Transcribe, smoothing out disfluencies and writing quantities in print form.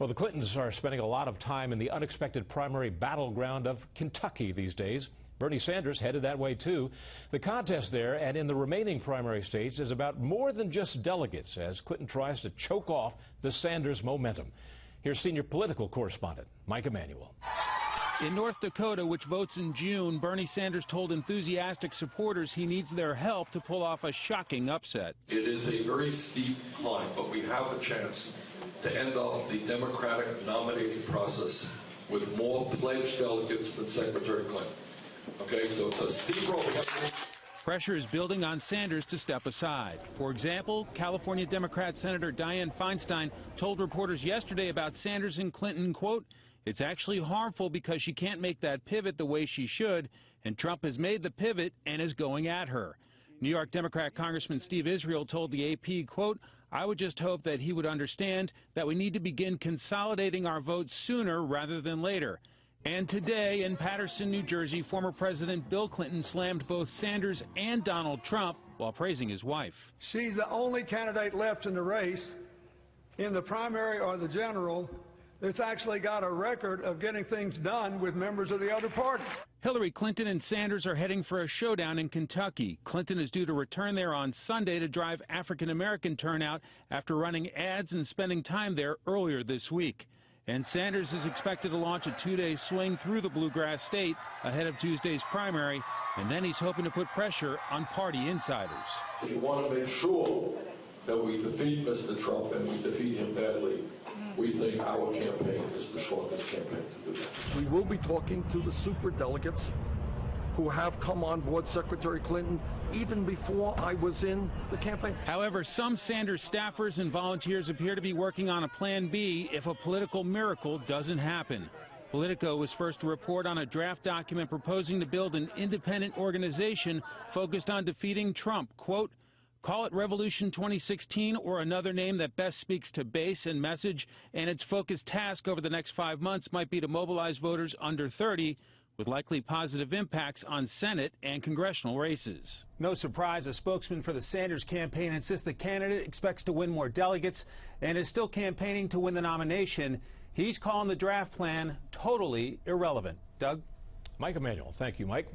Well, the Clintons are spending a lot of time in the unexpected primary battleground of Kentucky these days. Bernie Sanders headed that way, too. The contest there and in the remaining primary states is about more than just delegates, as Clinton tries to choke off the Sanders momentum. Here's senior political correspondent Mike Emanuel. In North Dakota, which votes in June, Bernie Sanders told enthusiastic supporters he needs their help to pull off a shocking upset. It is a very steep climb, but we have a chance to end up the Democratic nominating process with more pledged delegates than Secretary Clinton. Okay, so it's a steep road. Pressure is building on Sanders to step aside. For example, California Democrat Senator Dianne Feinstein told reporters yesterday about Sanders and Clinton, quote, "It's actually harmful because she can't make that pivot the way she should, and Trump has made the pivot and is going at her." New York Democrat Congressman Steve Israel told the AP, quote, "I would just hope that he would understand that we need to begin consolidating our votes sooner rather than later." And today in Paterson, New Jersey, former President Bill Clinton slammed both Sanders and Donald Trump while praising his wife. She's the only candidate left in the race, in the primary or the general, that's actually got a record of getting things done with members of the other party. Hillary Clinton and Sanders are heading for a showdown in Kentucky. Clinton is due to return there on Sunday to drive African-American turnout after running ads and spending time there earlier this week. And Sanders is expected to launch a two-day swing through the bluegrass state ahead of Tuesday's primary, and then he's hoping to put pressure on party insiders. We want to make sure that we defeat Mr. Trump, and we defeat him badly. We think our campaign is the shortest campaign to do that. We will be talking to the superdelegates who have come on board Secretary Clinton even before I was in the campaign. However, some Sanders staffers and volunteers appear to be working on a plan B if a political miracle doesn't happen. Politico was first to report on a draft document proposing to build an independent organization focused on defeating Trump. Quote, "Call it Revolution 2016 or another name that best speaks to base and message, and its focused task over the next 5 months might be to mobilize voters under 30, with likely positive impacts on Senate and congressional races." No surprise, a spokesman for the Sanders campaign insists the candidate expects to win more delegates and is still campaigning to win the nomination. He's calling the draft plan totally irrelevant. Doug? Mike Emanuel. Thank you, Mike.